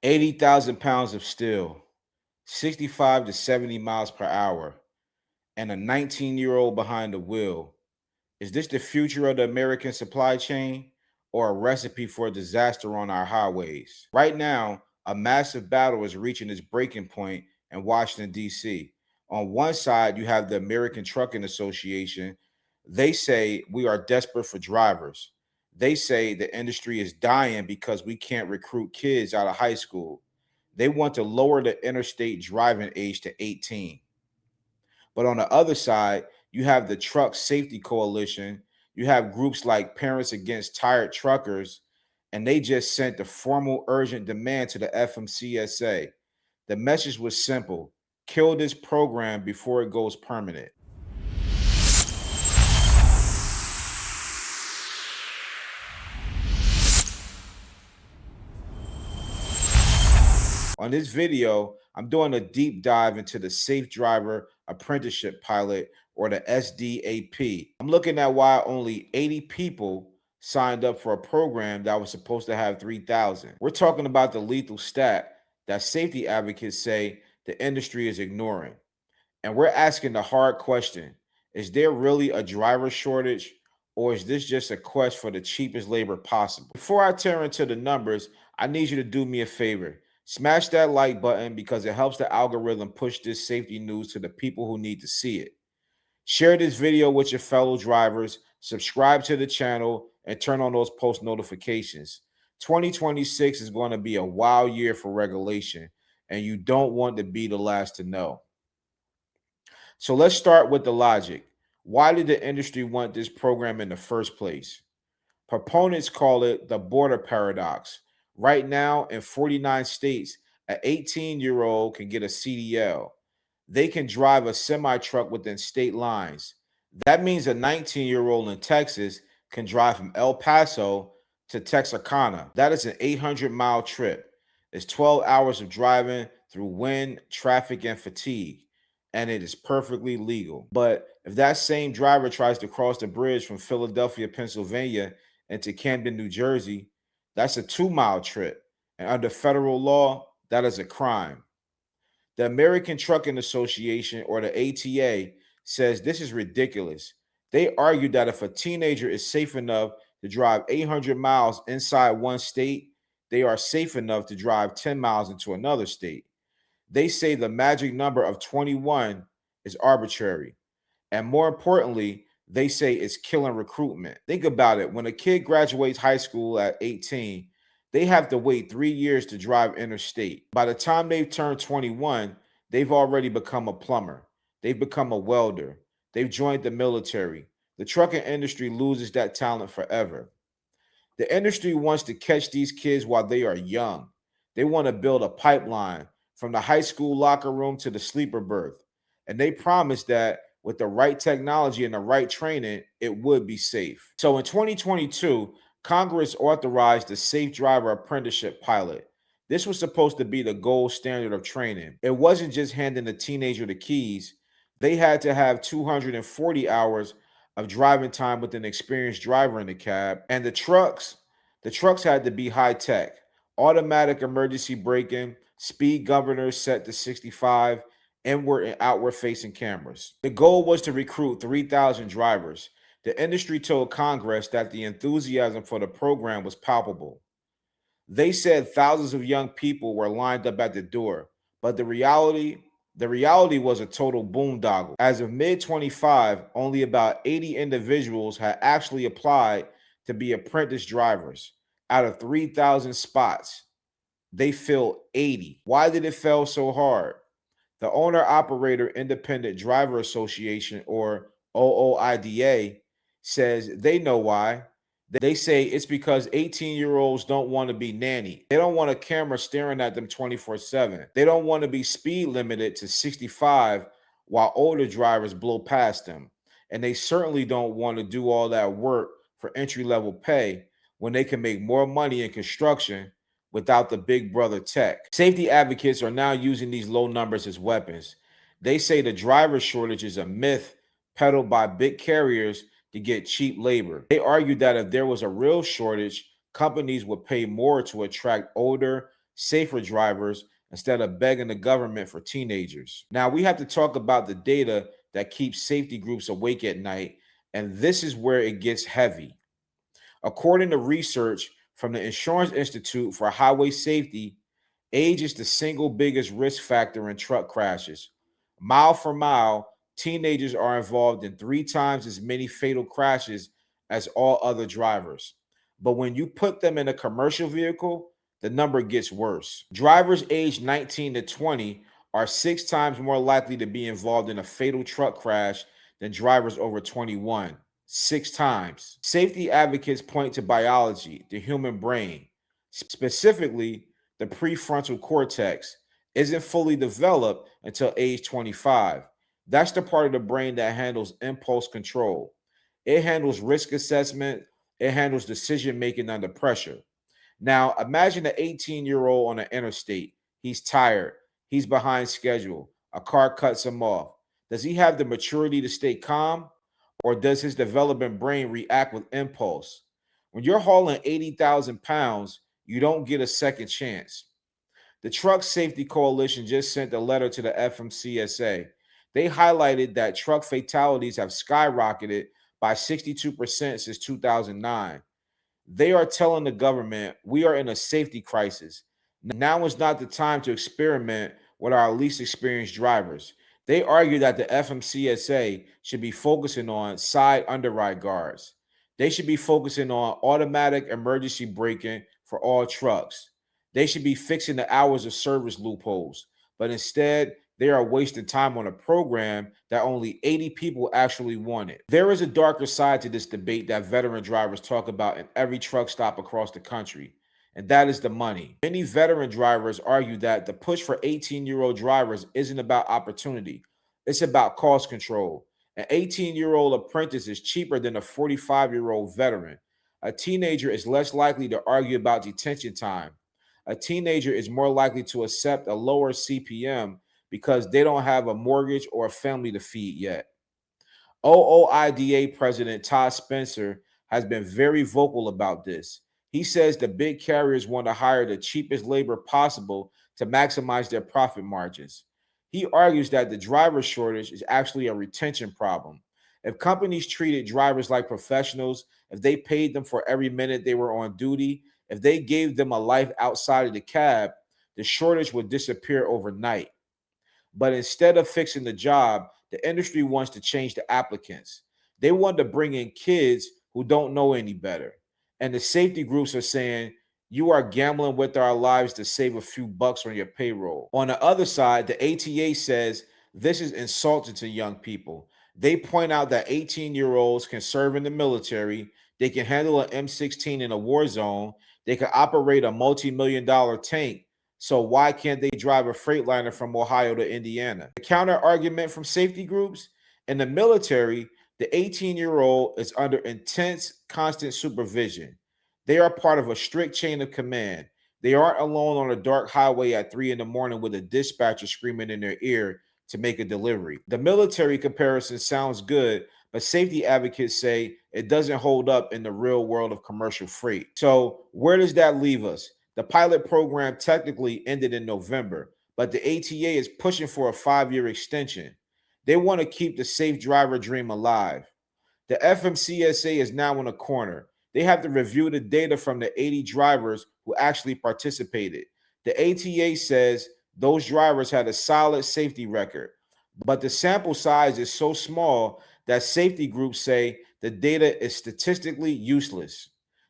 80,000 pounds of steel, 65 to 70 miles per hour, and a 19-year-old behind the wheel. Is this the future of the American supply chain or a recipe for disaster on our highways? Right now, a massive battle is reaching its breaking point in Washington, D.C. On one side, you have the American Trucking Association. They say we are desperate for drivers. They say the industry is dying because we can't recruit kids out of high school. They want to lower the interstate driving age to 18. But on the other side, you have the Truck Safety Coalition. You have groups like Parents Against Tired Truckers, and they just sent a formal urgent demand to the FMCSA. The message was simple: kill this program before it goes permanent. On this video, I'm doing a deep dive into the Safe Driver Apprenticeship Pilot, or the SDAP. I'm looking at why only 80 people signed up for a program that was supposed to have 3,000. We're talking about the lethal stat that safety advocates say the industry is ignoring. And we're asking the hard question: is there really a driver shortage, or is this just a quest for the cheapest labor possible? Before I turn into the numbers, I need you to do me a favor. Smash that like button because it helps the algorithm push this safety news to the people who need to see it. Share this video with your fellow drivers, subscribe to the channel, and turn on those post notifications. 2026 is going to be a wild year for regulation, and you don't want to be the last to know. So let's start with the logic. Why did the industry want this program in the first place? Proponents call it the border paradox. Right now, in 49 states, an 18-year-old can get a CDL. They can drive a semi truck within state lines. That means a 19-year-old in Texas can drive from El Paso to Texarkana. That is an 800-mile trip. It's 12 hours of driving through wind, traffic, and fatigue, and it is perfectly legal. But if that same driver tries to cross the bridge from Philadelphia, Pennsylvania into Camden, New Jersey, that's a 2-mile trip. And under federal law, that is a crime. The American Trucking Association, or the ATA, says this is ridiculous. They argue that if a teenager is safe enough to drive 800 miles inside one state, they are safe enough to drive 10 miles into another state. They say the magic number of 21 is arbitrary. And more importantly, they say it's killing recruitment. Think about it. When a kid graduates high school at 18, they have to wait 3 years to drive interstate. By the time they've turned 21, they've already become a plumber. They've become a welder. They've joined the military. The trucking industry loses that talent forever. The industry wants to catch these kids while they are young. They want to build a pipeline from the high school locker room to the sleeper berth. And they promise that with the right technology and the right training, it would be safe. So in 2022, Congress authorized the Safe Driver Apprenticeship Pilot. This was supposed to be the gold standard of training. It wasn't just handing a teenager the keys, they had to have 240 hours of driving time with an experienced driver in the cab. And the trucks had to be high tech, automatic emergency braking, speed governors set to 65, inward and outward facing cameras. The goal was to recruit 3,000 drivers. The industry told Congress that the enthusiasm for the program was palpable. They said thousands of young people were lined up at the door, but the reality was a total boondoggle. As of mid 25, only about 80 individuals had actually applied to be apprentice drivers. Out of 3,000 spots, they filled 80. Why did it fail so hard? The Owner Operator Independent Driver Association, or OOIDA, says they know why. They say it's because 18-year-olds don't want to be nanny. They don't want a camera staring at them 24/7. They don't want to be speed limited to 65 while older drivers blow past them. And they certainly don't want to do all that work for entry-level pay when they can make more money in construction without the big brother tech. Safety advocates are now using these low numbers as weapons. They say the driver shortage is a myth peddled by big carriers to get cheap labor. They argue that if there was a real shortage, companies would pay more to attract older, safer drivers instead of begging the government for teenagers. Now, we have to talk about the data that keeps safety groups awake at night, and this is where it gets heavy. According to research from the Insurance Institute for Highway Safety, age is the single biggest risk factor in truck crashes. Mile for mile, teenagers are involved in 3 times as many fatal crashes as all other drivers. But when you put them in a commercial vehicle, the number gets worse. Drivers aged 19 to 20 are 6 times more likely to be involved in a fatal truck crash than drivers over 21. 6 times. Safety advocates point to biology, the human brain. Specifically, the prefrontal cortex isn't fully developed until age 25. That's the part of the brain that handles impulse control. It handles risk assessment, it handles decision making under pressure. Now, imagine an 18-year-old on an interstate. He's tired, he's behind schedule, a car cuts him off. Does he have the maturity to stay calm? Or does his developing brain react with impulse? When you're hauling 80,000 pounds, you don't get a second chance. The Truck Safety Coalition just sent a letter to the FMCSA. They highlighted that truck fatalities have skyrocketed by 62% since 2009. They are telling the government we are in a safety crisis. Now is not the time to experiment with our least experienced drivers. They argue that the FMCSA should be focusing on side underride guards. They should be focusing on automatic emergency braking for all trucks. They should be fixing the hours of service loopholes. But instead, they are wasting time on a program that only 80 people actually wanted. There is a darker side to this debate that veteran drivers talk about in every truck stop across the country, and that is the money. Many veteran drivers argue that the push for 18-year-old drivers isn't about opportunity, it's about cost control. An 18-year-old apprentice is cheaper than a 45-year-old veteran. A teenager is less likely to argue about detention time. A teenager is more likely to accept a lower CPM because they don't have a mortgage or a family to feed yet. OOIDA President Todd Spencer has been very vocal about this. He says the big carriers want to hire the cheapest labor possible to maximize their profit margins. He argues that the driver shortage is actually a retention problem. If companies treated drivers like professionals, if they paid them for every minute they were on duty, if they gave them a life outside of the cab, the shortage would disappear overnight. But instead of fixing the job, the industry wants to change the applicants. They want to bring in kids who don't know any better. And the safety groups are saying, you are gambling with our lives to save a few bucks on your payroll. On the other side, the ATA says this is insulting to young people. They point out that 18-year-olds can serve in the military, they can handle an M16 in a war zone, they can operate a multi-million-dollar tank. So why can't they drive a Freightliner from Ohio to Indiana? The counter argument from safety groups: in the military, the 18-year-old is under intense, constant supervision. They are part of a strict chain of command. They aren't alone on a dark highway at 3 in the morning with a dispatcher screaming in their ear to make a delivery. The military comparison sounds good, but safety advocates say it doesn't hold up in the real world of commercial freight. So, where does that leave us? The pilot program technically ended in November, but the ATA is pushing for a 5-year extension. They want to keep the safe driver dream alive. The FMCSA is now in a corner. They have to review the data from the 80 drivers who actually participated. The ATA says those drivers had a solid safety record, but the sample size is so small that safety groups say the data is statistically useless.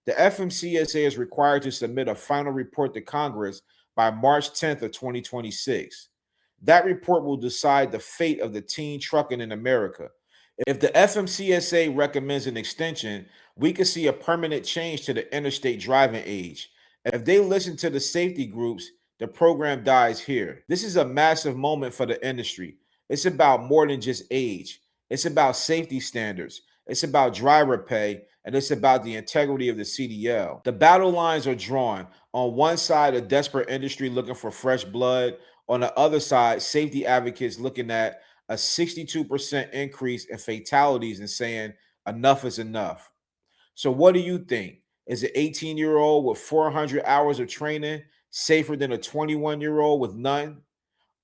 The FMCSA is required to submit a final report to Congress by March 10th of 2026. That report will decide the fate of the teen trucking in America. If the FMCSA recommends an extension, we could see a permanent change to the interstate driving age. If they listen to the safety groups, the program dies here. This is a massive moment for the industry. It's about more than just age. It's about safety standards. It's about driver pay, and it's about the integrity of the CDL. The battle lines are drawn. On one side, a desperate industry looking for fresh blood. On the other side, safety advocates looking at a 62% increase in fatalities and saying enough is enough. So what do you think? Is an 18-year-old with 400 hours of training safer than a 21-year-old with none?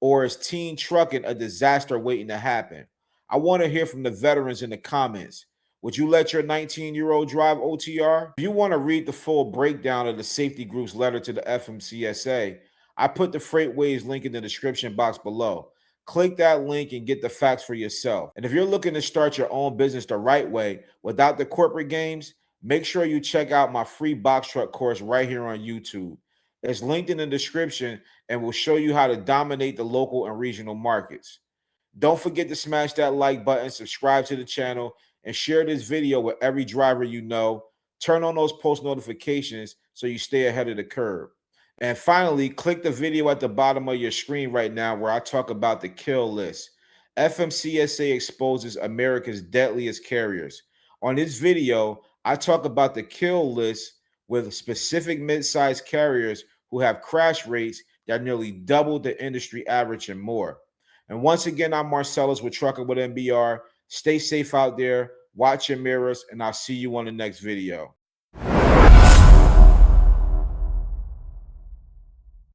Or is teen trucking a disaster waiting to happen? I want to hear from the veterans in the comments. Would you let your 19-year-old drive OTR? If you want to read the full breakdown of the safety group's letter to the FMCSA, I put the FreightWaves link in the description box below. Click that link and get the facts for yourself. And if you're looking to start your own business the right way without the corporate games, make sure you check out my free box truck course right here on YouTube. It's linked in the description and will show you how to dominate the local and regional markets. Don't forget to smash that like button, subscribe to the channel, and share this video with every driver you know. Turn on those post notifications so you stay ahead of the curve. And finally, click the video at the bottom of your screen right now where I talk about the kill list. FMCSA exposes America's deadliest carriers. On this video, I talk about the kill list with specific mid-sized carriers who have crash rates that nearly double the industry average and more. And once again, I'm Marcellus with Trucking with MBR. Stay safe out there, watch your mirrors, and I'll see you on the next video.